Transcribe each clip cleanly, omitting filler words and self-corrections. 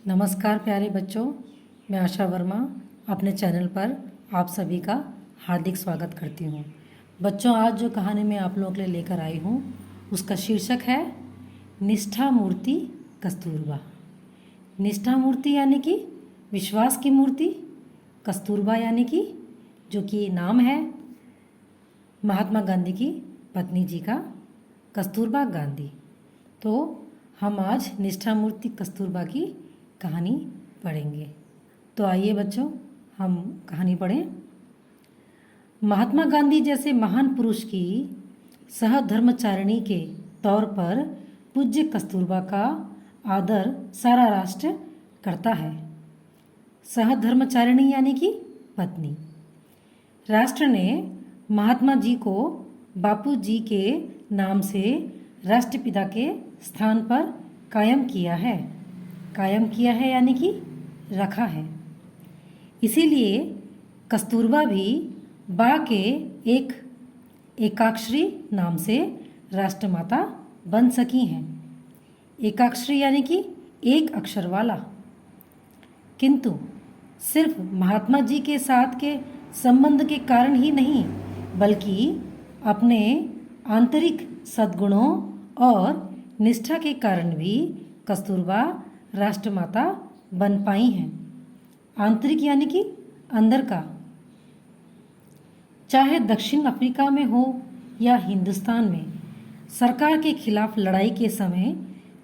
नमस्कार प्यारे बच्चों, मैं आशा वर्मा अपने चैनल पर आप सभी का हार्दिक स्वागत करती हूँ। बच्चों, आज जो कहानी मैं आप लोगों के लिए लेकर आई हूँ उसका शीर्षक है निष्ठा मूर्ति कस्तूरबा। निष्ठा मूर्ति यानी कि विश्वास की मूर्ति, कस्तूरबा यानी कि जो कि नाम है महात्मा गांधी की पत्नी जी का, कस्तूरबा गांधी। तो हम आज निष्ठा मूर्ति कस्तूरबा की कहानी पढ़ेंगे। तो आइए बच्चों, हम कहानी पढ़ें। महात्मा गांधी जैसे महान पुरुष की सहधर्मचारिणी के तौर पर पूज्य कस्तूरबा का आदर सारा राष्ट्र करता है। सहधर्मचारिणी यानी कि पत्नी। राष्ट्र ने महात्मा जी को बापू जी के नाम से राष्ट्रपिता के स्थान पर कायम किया है। कायम किया है यानी कि रखा है। इसीलिए कस्तूरबा भी बा के एक एकाक्षरी नाम से राष्ट्रमाता बन सकी हैं। एकाक्षरी यानी कि एक अक्षर वाला। किंतु सिर्फ महात्मा जी के साथ के संबंध के कारण ही नहीं, बल्कि अपने आंतरिक सद्गुणों और निष्ठा के कारण भी कस्तूरबा राष्ट्रमाता बन पाई हैं। आंतरिक यानी कि अंदर का। चाहे दक्षिण अफ्रीका में हो या हिंदुस्तान में, सरकार के खिलाफ लड़ाई के समय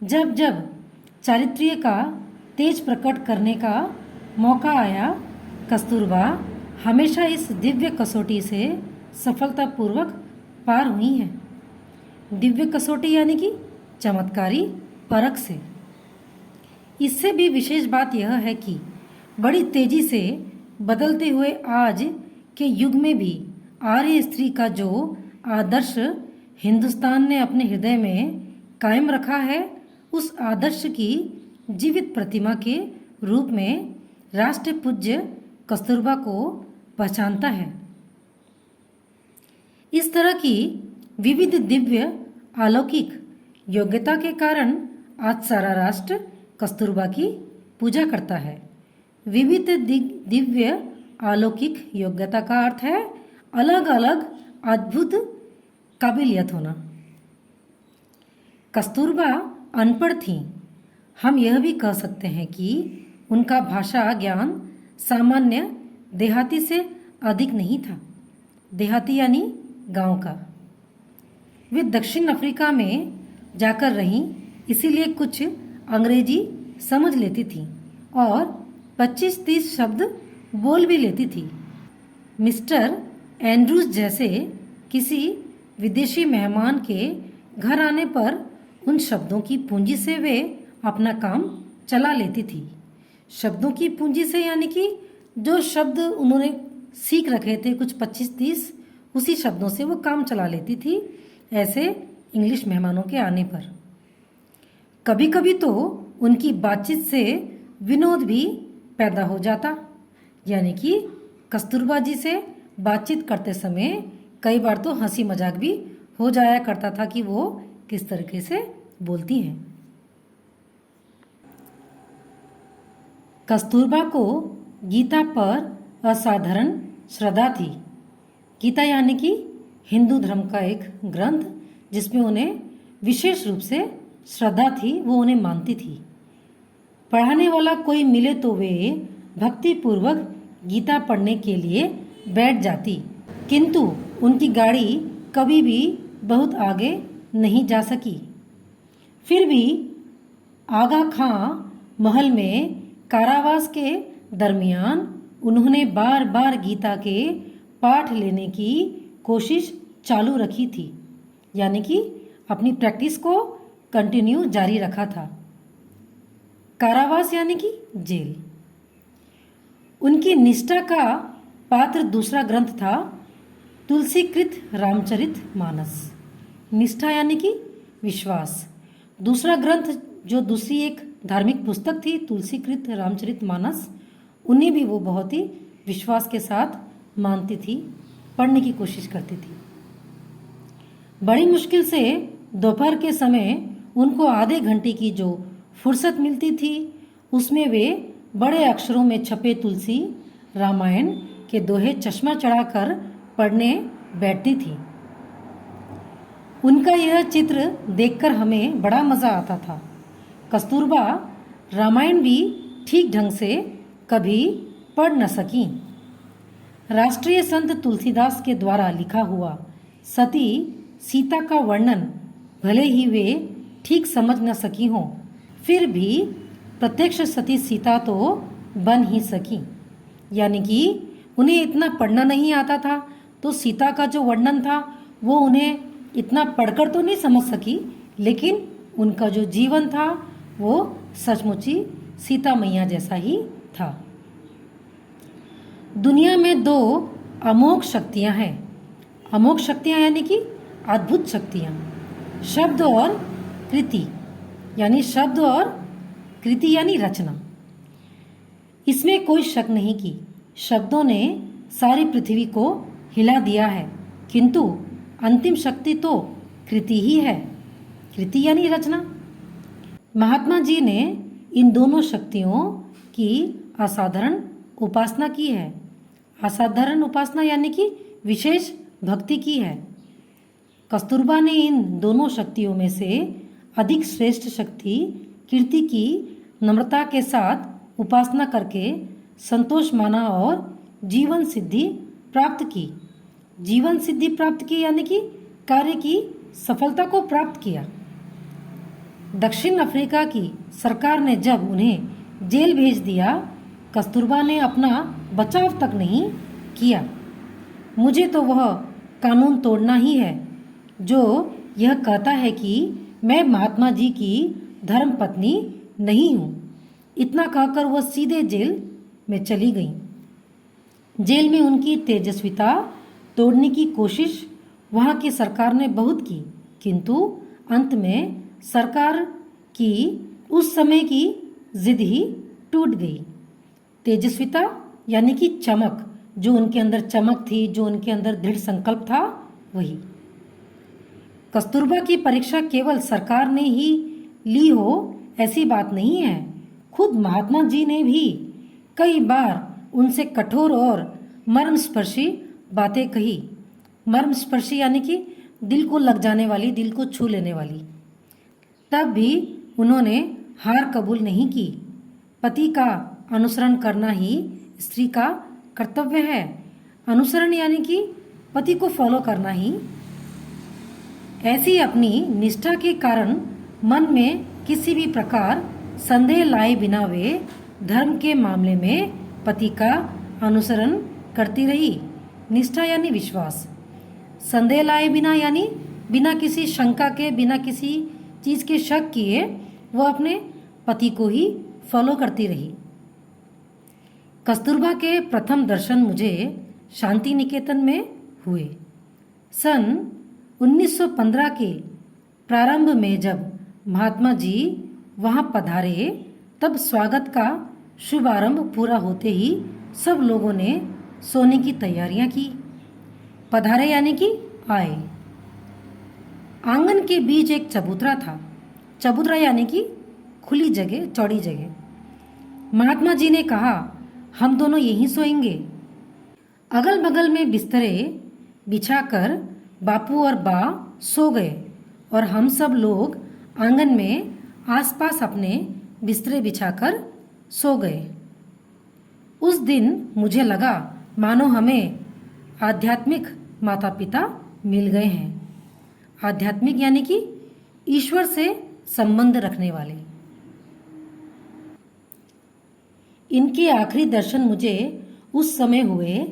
जब जब चारित्र्य का तेज प्रकट करने का मौका आया, कस्तूरबा हमेशा इस दिव्य कसौटी से सफलतापूर्वक पार हुई हैं। दिव्य कसौटी यानी कि चमत्कारी परख से। इससे भी विशेष बात यह है कि बड़ी तेजी से बदलते हुए आज के युग में भी आर्य स्त्री का जो आदर्श हिंदुस्तान ने अपने हृदय में कायम रखा है, उस आदर्श की जीवित प्रतिमा के रूप में राष्ट्र पूज्य कस्तूरबा को पहचानता है। इस तरह की विविध दिव्य अलौकिक योग्यता के कारण आज सारा राष्ट्र कस्तूरबा की पूजा करता है। विविध दिव्य अलौकिक योग्यता का अर्थ है अलग अलग अद्भुत काबिलियत होना। कस्तूरबा अनपढ़ थीं। हम यह भी कह सकते हैं कि उनका भाषा ज्ञान सामान्य देहाती से अधिक नहीं था। देहाती यानी गांव का। वे दक्षिण अफ्रीका में जाकर रहीं, इसीलिए कुछ अंग्रेजी समझ लेती थी और 25-30 शब्द बोल भी लेती थी। मिस्टर एंड्रूज जैसे किसी विदेशी मेहमान के घर आने पर उन शब्दों की पूंजी से वे अपना काम चला लेती थी। शब्दों की पूंजी से यानी कि जो शब्द उन्होंने सीख रखे थे, कुछ 25-30, उसी शब्दों से वो काम चला लेती थी। ऐसे इंग्लिश मेहमानों के आने पर कभी कभी तो उनकी बातचीत से विनोद भी पैदा हो जाता, यानी कि कस्तूरबा जी से बातचीत करते समय कई बार तो हंसी मजाक भी हो जाया करता था कि वो किस तरीके से बोलती हैं। कस्तूरबा को गीता पर असाधारण श्रद्धा थी। गीता यानी कि हिंदू धर्म का एक ग्रंथ जिसमें उन्हें विशेष रूप से श्रद्धा थी, वो उन्हें मानती थी। पढ़ाने वाला कोई मिले तो वे भक्तिपूर्वक गीता पढ़ने के लिए बैठ जाती, किंतु उनकी गाड़ी कभी भी बहुत आगे नहीं जा सकी। फिर भी आगा खां महल में कारावास के दरमियान उन्होंने बार बार गीता के पाठ लेने की कोशिश चालू रखी थी, यानी कि अपनी प्रैक्टिस को कंटिन्यू जारी रखा था। कारावास यानी कि जेल। उनकी निष्ठा का पात्र दूसरा ग्रंथ था तुलसीकृत रामचरित मानस। निष्ठा यानी कि विश्वास। दूसरा ग्रंथ जो दूसरी एक धार्मिक पुस्तक थी तुलसीकृत रामचरित मानस, उन्हें भी वो बहुत ही विश्वास के साथ मानती थी, पढ़ने की कोशिश करती थी। बड़ी मुश्किल से दोपहर के समय उनको आधे घंटे की जो फुर्सत मिलती थी उसमें वे बड़े अक्षरों में छपे तुलसी रामायण के दोहे चश्मा चढ़ाकर पढ़ने बैठती थी। उनका यह चित्र देखकर हमें बड़ा मज़ा आता था। कस्तूरबा रामायण भी ठीक ढंग से कभी पढ़ न सकी। राष्ट्रीय संत तुलसीदास के द्वारा लिखा हुआ सती सीता का वर्णन भले ही वे ठीक समझ न सकी हों, फिर भी प्रत्यक्ष सती सीता तो बन ही सकी। यानी कि उन्हें इतना पढ़ना नहीं आता था, तो सीता का जो वर्णन था वो उन्हें इतना पढ़कर तो नहीं समझ सकी, लेकिन उनका जो जीवन था वो सचमुच ही सीता मैया जैसा ही था। दुनिया में दो अमोघ शक्तियां हैं। अमोघ शक्तियां यानी कि अद्भुत शक्तियां, शब्द और कृति, यानी शब्द और कृति यानी रचना। इसमें कोई शक नहीं कि शब्दों ने सारी पृथ्वी को हिला दिया है, किंतु अंतिम शक्ति तो कृति ही है। कृति यानी रचना। महात्मा जी ने इन दोनों शक्तियों की असाधारण उपासना की है। असाधारण उपासना यानी कि विशेष भक्ति की है। कस्तूरबा ने इन दोनों शक्तियों में से अधिक श्रेष्ठ शक्ति कीर्ति की नम्रता के साथ उपासना करके संतोष माना और जीवन सिद्धि प्राप्त की। जीवन सिद्धि प्राप्त की यानी कि कार्य की सफलता को प्राप्त किया। दक्षिण अफ्रीका की सरकार ने जब उन्हें जेल भेज दिया, कस्तूरबा ने अपना बचाव तक नहीं किया। मुझे तो वह कानून तोड़ना ही है जो यह कहता है कि मैं महात्मा जी की धर्म पत्नी नहीं हूँ। इतना कहकर वह सीधे जेल में चली गई। जेल में उनकी तेजस्विता तोड़ने की कोशिश वहाँ की सरकार ने बहुत की, किंतु अंत में सरकार की उस समय की जिद ही टूट गई। तेजस्विता यानी कि चमक, जो उनके अंदर चमक थी, जो उनके अंदर दृढ़ संकल्प था, वही। कस्तूरबा की परीक्षा केवल सरकार ने ही ली हो ऐसी बात नहीं है। खुद महात्मा जी ने भी कई बार उनसे कठोर और मर्मस्पर्शी बातें कही। मर्मस्पर्शी यानी कि दिल को लग जाने वाली, दिल को छू लेने वाली। तब भी उन्होंने हार कबूल नहीं की। पति का अनुसरण करना ही स्त्री का कर्तव्य है। अनुसरण यानी कि पति को फॉलो करना ही। ऐसी अपनी निष्ठा के कारण मन में किसी भी प्रकार संदेह लाए बिना वे धर्म के मामले में पति का अनुसरण करती रही। निष्ठा यानी विश्वास। संदेह लाए बिना यानी बिना किसी शंका के, बिना किसी चीज़ के शक किए वो अपने पति को ही फॉलो करती रही। कस्तूरबा के प्रथम दर्शन मुझे शांति निकेतन में हुए। सन 1915 के प्रारंभ में जब महात्मा जी वहाँ पधारे, तब स्वागत का शुभारंभ पूरा होते ही सब लोगों ने सोने की तैयारियां की। पधारे यानी कि आए। आंगन के बीच एक चबूतरा था। चबूतरा यानी कि खुली जगह, चौड़ी जगह। महात्मा जी ने कहा, हम दोनों यहीं सोएंगे। अगल बगल में बिस्तरे बिछाकर बापू और बा सो गए और हम सब लोग आंगन में आसपास अपने बिस्तरे बिछाकर सो गए। उस दिन मुझे लगा मानो हमें आध्यात्मिक माता पिता मिल गए हैं। आध्यात्मिक यानी कि ईश्वर से संबंध रखने वाले। इनके आखिरी दर्शन मुझे उस समय हुए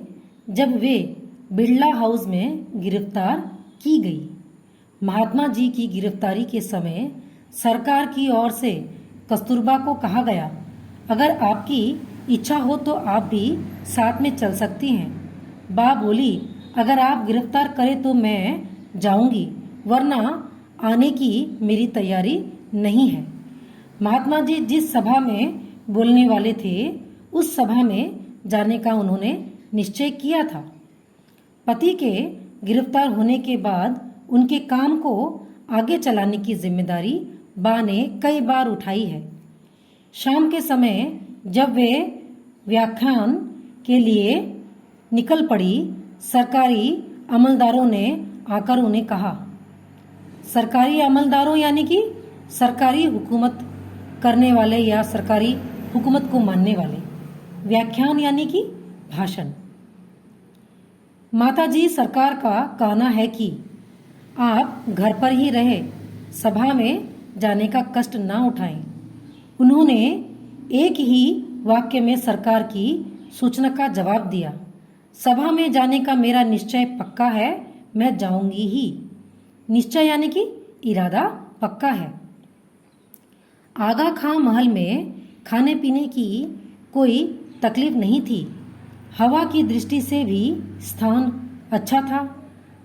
जब वे बिड़ला हाउस में गिरफ्तार की गई। महात्मा जी की गिरफ्तारी के समय सरकार की ओर से कस्तूरबा को कहा गया, अगर आपकी इच्छा हो तो आप भी साथ में चल सकती हैं। बा बोली, अगर आप गिरफ्तार करें तो मैं जाऊंगी, वरना आने की मेरी तैयारी नहीं है। महात्मा जी जिस सभा में बोलने वाले थे, उस सभा में जाने का उन्होंने निश्चय किया था। पति के गिरफ्तार होने के बाद उनके काम को आगे चलाने की जिम्मेदारी बा ने कई बार उठाई है। शाम के समय जब वे व्याख्यान के लिए निकल पड़ी, सरकारी अमलदारों ने आकर उन्हें कहा। सरकारी अमलदारों यानी कि सरकारी हुकूमत करने वाले या सरकारी हुकूमत को मानने वाले। व्याख्यान यानी कि भाषण। माताजी, सरकार का कहना है कि आप घर पर ही रहे, सभा में जाने का कष्ट ना उठाएं। उन्होंने एक ही वाक्य में सरकार की सूचना का जवाब दिया। सभा में जाने का मेरा निश्चय पक्का है, मैं जाऊंगी ही। निश्चय यानी कि इरादा पक्का है। आगा खां महल में खाने पीने की कोई तकलीफ नहीं थी। हवा की दृष्टि से भी स्थान अच्छा था।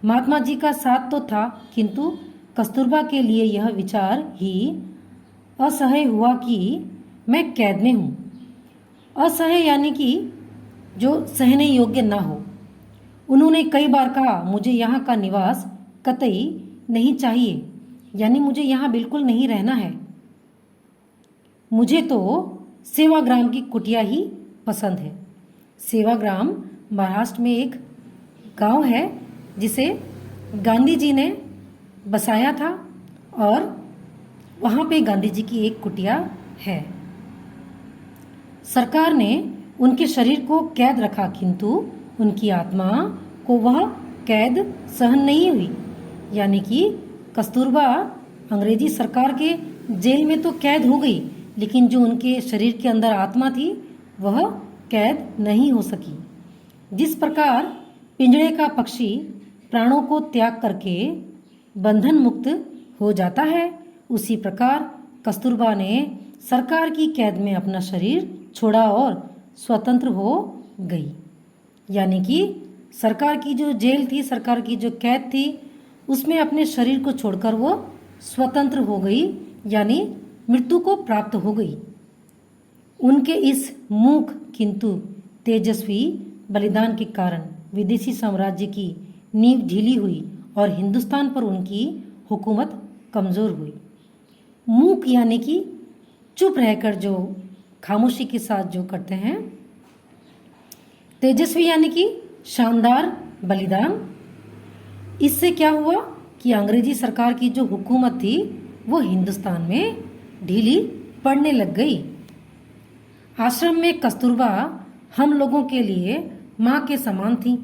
महात्मा जी का साथ तो था, किंतु कस्तूरबा के लिए यह विचार ही असह्य हुआ कि मैं कैद में हूँ। असह्य यानी कि जो सहने योग्य ना हो। उन्होंने कई बार कहा, मुझे यहाँ का निवास कतई नहीं चाहिए, यानी मुझे यहाँ बिल्कुल नहीं रहना है। मुझे तो सेवाग्राम की कुटिया ही पसंद है। सेवाग्राम महाराष्ट्र में एक गांव है जिसे गांधी जी ने बसाया था और वहाँ पे गांधी जी की एक कुटिया है। सरकार ने उनके शरीर को कैद रखा, किंतु उनकी आत्मा को वह कैद सहन नहीं हुई। यानी कि कस्तूरबा अंग्रेजी सरकार के जेल में तो कैद हो गई, लेकिन जो उनके शरीर के अंदर आत्मा थी वह कैद नहीं हो सकी। जिस प्रकार पिंजड़े का पक्षी प्राणों को त्याग करके बंधन मुक्त हो जाता है, उसी प्रकार कस्तूरबा ने सरकार की कैद में अपना शरीर छोड़ा और स्वतंत्र हो गई। यानी कि सरकार की जो जेल थी, सरकार की जो कैद थी, उसमें अपने शरीर को छोड़कर वो स्वतंत्र हो गई, यानी मृत्यु को प्राप्त हो गई। उनके इस मूक किंतु तेजस्वी बलिदान के कारण विदेशी साम्राज्य की नींव ढीली हुई और हिंदुस्तान पर उनकी हुकूमत कमज़ोर हुई। मूक यानी कि चुप रहकर जो खामोशी के साथ जो करते हैं। तेजस्वी यानी कि शानदार बलिदान। इससे क्या हुआ कि अंग्रेजी सरकार की जो हुकूमत थी वो हिंदुस्तान में ढीली पड़ने लग गई। आश्रम में कस्तूरबा हम लोगों के लिए माँ के समान थी।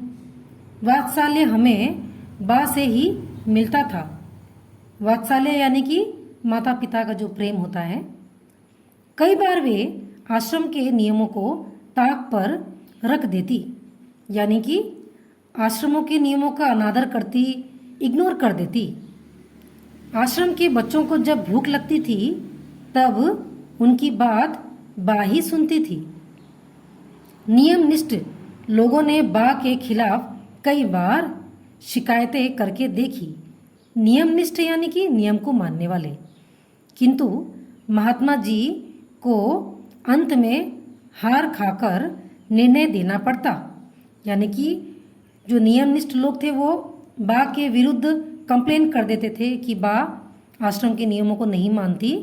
वात्सल्य हमें बा से ही मिलता था। वात्सल्य यानी कि माता पिता का जो प्रेम होता है। कई बार वे आश्रम के नियमों को ताक पर रख देती, यानी कि आश्रमों के नियमों का अनादर करती, इग्नोर कर देती। आश्रम के बच्चों को जब भूख लगती थी तब उनकी बात बा ही सुनती थी। नियमनिष्ठ लोगों ने बा के खिलाफ कई बार शिकायतें करके देखी। नियमनिष्ठ यानी कि नियम को मानने वाले, किंतु महात्मा जी को अंत में हार खाकर निर्णय देना पड़ता। यानी कि जो नियमनिष्ठ लोग थे वो बा के विरुद्ध कंप्लेन कर देते थे कि बा आश्रम के नियमों को नहीं मानती,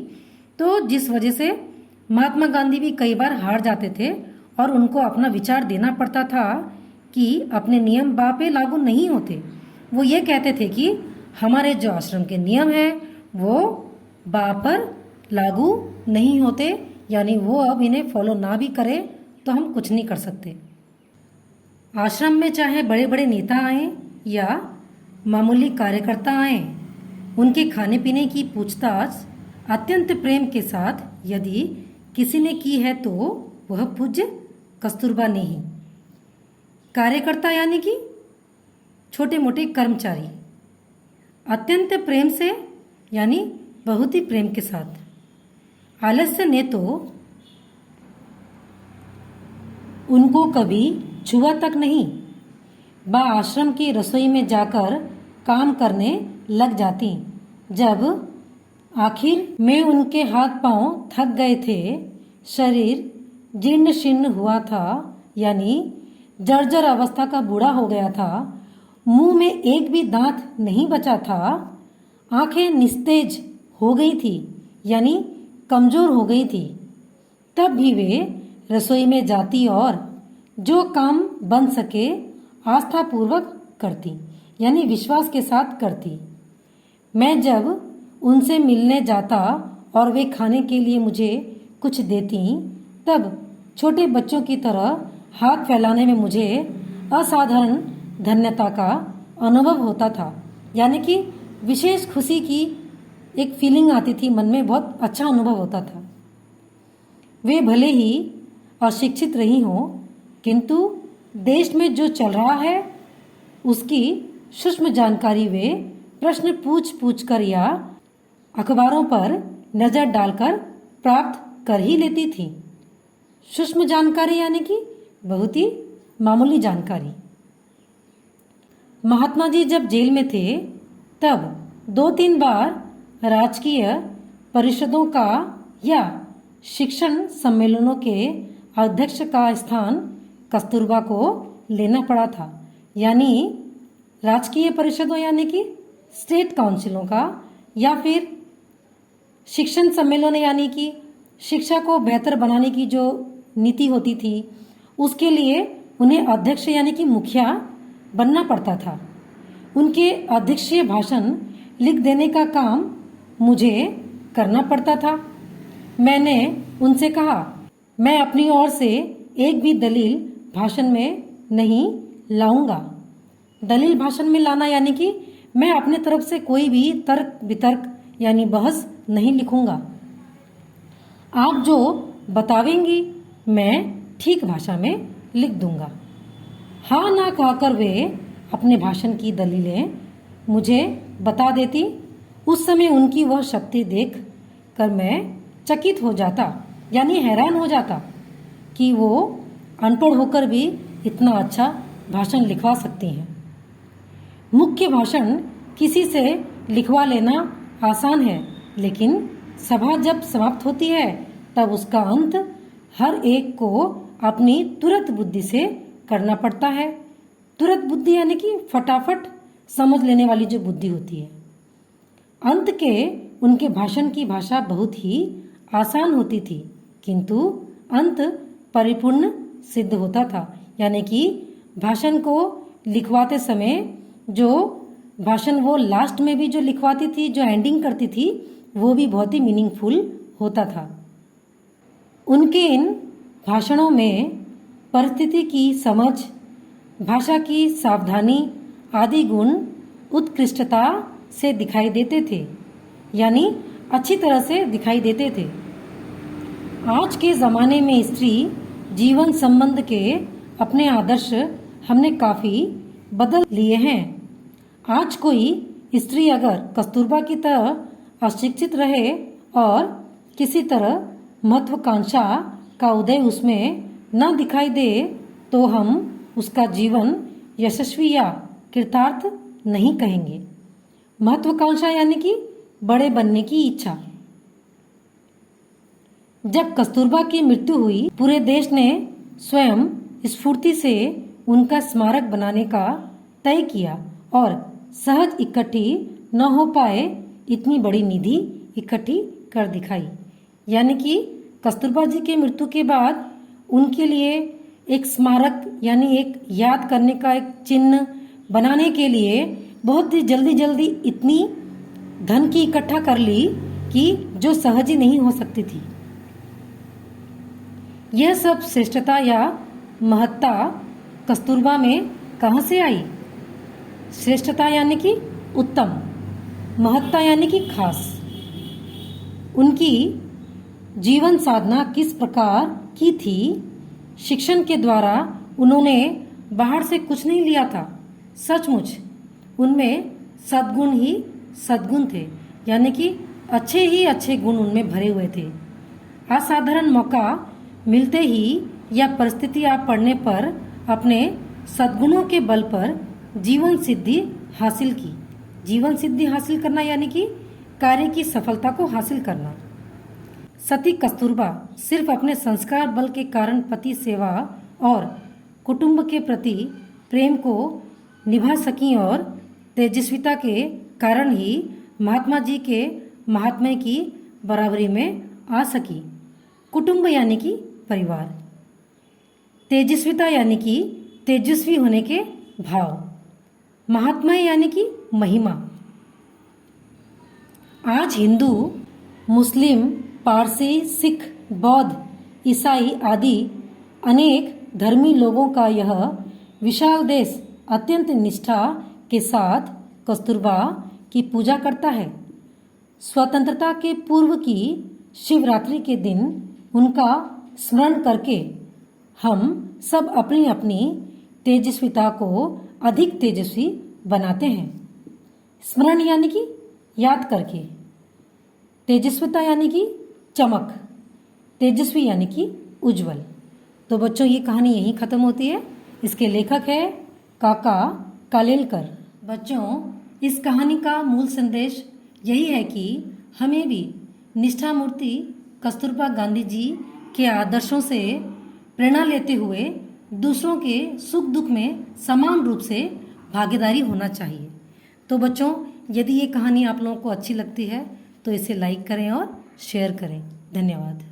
तो जिस वजह से महात्मा गांधी भी कई बार हार जाते थे और उनको अपना विचार देना पड़ता था कि अपने नियम बा पे लागू नहीं होते। वो ये कहते थे कि हमारे जो आश्रम के नियम हैं वो बा पर लागू नहीं होते, यानी वो अब इन्हें फॉलो ना भी करे तो हम कुछ नहीं कर सकते। आश्रम में चाहे बड़े बड़े नेता आए या मामूली कार्यकर्ता आए, उनके खाने पीने की पूछताछ अत्यंत प्रेम के साथ यदि किसी ने की है तो वह पूज्य कस्तूरबा ने ही। कार्यकर्ता यानी कि छोटे मोटे कर्मचारी अत्यंत प्रेम से, यानी बहुत ही प्रेम के साथ। आलस्य ने तो उनको कभी छुआ तक नहीं। बा आश्रम की रसोई में जाकर काम करने लग जाती। जब आखिर में उनके हाथ पांव थक गए थे, शरीर जीर्ण शीर्ण हुआ था, यानी जर्जर अवस्था का बूढ़ा हो गया था, मुंह में एक भी दांत नहीं बचा था, आंखें निस्तेज हो गई थी, यानी कमजोर हो गई थी, तब भी वे रसोई में जाती और जो काम बन सके आस्थापूर्वक करती, यानी विश्वास के साथ करती। मैं जब उनसे मिलने जाता और वे खाने के लिए मुझे कुछ देती, तब छोटे बच्चों की तरह हाथ फैलाने में मुझे असाधारण धन्यता का अनुभव होता था, यानी कि विशेष खुशी की एक फीलिंग आती थी मन में, बहुत अच्छा अनुभव होता था। वे भले ही अशिक्षित रही हों, किंतु देश में जो चल रहा है उसकी सूक्ष्म जानकारी वे प्रश्न पूछ कर या अखबारों पर नज़र डालकर प्राप्त कर ही लेती थी। सूक्ष्म जानकारी यानी कि बहुत ही मामूली जानकारी। महात्मा जी जब जेल में थे तब 2-3 बार राजकीय परिषदों का या शिक्षण सम्मेलनों के अध्यक्ष का स्थान कस्तूरबा को लेना पड़ा था, यानी राजकीय परिषदों यानी कि स्टेट काउंसिलों का, या फिर शिक्षण सम्मेलन यानी कि शिक्षा को बेहतर बनाने की जो नीति होती थी उसके लिए उन्हें अध्यक्ष यानी कि मुखिया बनना पड़ता था। उनके अध्यक्षीय भाषण लिख देने का काम मुझे करना पड़ता था। मैंने उनसे कहा, मैं अपनी ओर से एक भी दलील भाषण में नहीं लाऊंगा। दलील भाषण में लाना यानी कि मैं अपने तरफ से कोई भी तर्क वितर्क यानी बहस नहीं लिखूंगा। आप जो बतावेंगी मैं ठीक भाषा में लिख दूंगा। हाँ ना कहकर वे अपने भाषण की दलीलें मुझे बता देती। उस समय उनकी वह शक्ति देख कर मैं चकित हो जाता, यानी हैरान हो जाता कि वो अनपढ़ होकर भी इतना अच्छा भाषण लिखवा सकती हैं। मुख्य भाषण किसी से लिखवा लेना आसान है, लेकिन सभा जब समाप्त होती है तब उसका अंत हर एक को अपनी तुरंत बुद्धि से करना पड़ता है। तुरंत बुद्धि यानी कि फटाफट समझ लेने वाली जो बुद्धि होती है। अंत के उनके भाषण की भाषा बहुत ही आसान होती थी, किंतु अंत परिपूर्ण सिद्ध होता था, यानी कि भाषण को लिखवाते समय जो भाषण वो लास्ट में भी जो लिखवाती थी, जो एंडिंग करती थी, वो भी बहुत ही मीनिंगफुल होता था। उनके इन भाषणों में परिस्थिति की समझ, भाषा की सावधानी आदि गुण उत्कृष्टता से दिखाई देते थे, यानी अच्छी तरह से दिखाई देते थे। आज के ज़माने में स्त्री जीवन संबंध के अपने आदर्श हमने काफ़ी बदल लिए हैं। आज कोई स्त्री अगर कस्तूरबा की तरह अशिक्षित रहे और किसी तरह महत्वाकांक्षा का उदय उसमें न दिखाई दे तो हम उसका जीवन यशस्वी या कृतार्थ नहीं कहेंगे। महत्वाकांक्षा यानी कि बड़े बनने की इच्छा। जब कस्तूरबा की मृत्यु हुई, पूरे देश ने स्वयं स्फूर्ति से उनका स्मारक बनाने का तय किया और सहज इकट्ठी न हो पाए इतनी बड़ी निधि इकट्ठी कर दिखाई। यानी कि कस्तूरबा जी के मृत्यु के बाद उनके लिए एक स्मारक यानी एक याद करने का एक चिन्ह बनाने के लिए बहुत ही जल्दी इतनी धन की इकट्ठा कर ली कि जो सहज ही नहीं हो सकती थी। यह सब श्रेष्ठता या महत्ता कस्तूरबा में कहाँ से आई? श्रेष्ठता यानी कि उत्तम, महत्ता यानी कि खास। उनकी जीवन साधना किस प्रकार की थी? शिक्षण के द्वारा उन्होंने बाहर से कुछ नहीं लिया था। सचमुच उनमें सद्गुण ही सद्गुण थे, यानी कि अच्छे ही अच्छे गुण उनमें भरे हुए थे। असाधारण मौका मिलते ही या परिस्थितियां पड़ने पर अपने सद्गुणों के बल पर जीवन सिद्धि हासिल की। जीवन सिद्धि हासिल करना यानी कि कार्य की सफलता को हासिल करना। सती कस्तूरबा सिर्फ अपने संस्कार बल के कारण पति सेवा और कुटुंब के प्रति प्रेम को निभा सकी और तेजस्विता के कारण ही महात्मा जी के महात्म्य की बराबरी में आ सकी। कुटुंब यानी कि परिवार। तेजस्विता यानी कि तेजस्वी होने के भाव। महात्मा यानी कि महिमा। आज हिंदू, मुस्लिम, पारसी, सिख, बौद्ध, ईसाई आदि अनेक धर्मी लोगों का यह विशाल देश अत्यंत निष्ठा के साथ कस्तूरबा की पूजा करता है। स्वतंत्रता के पूर्व की शिवरात्रि के दिन उनका स्मरण करके हम सब अपनी अपनी तेजस्विता को अधिक तेजस्वी बनाते हैं। स्मरण यानी कि याद करके, तेजस्विता यानी कि चमक, तेजस्वी यानी कि उज्जवल। तो बच्चों ये कहानी यहीं ख़त्म होती है। इसके लेखक है काका कालेलकर। बच्चों इस कहानी का मूल संदेश यही है कि हमें भी निष्ठा मूर्ति कस्तूरबा गांधी जी के आदर्शों से प्रेरणा लेते हुए दूसरों के सुख दुख में समान रूप से भागीदारी होना चाहिए। तो बच्चों यदि ये कहानी आप लोगों को अच्छी लगती है तो इसे लाइक करें और शेयर करें। धन्यवाद।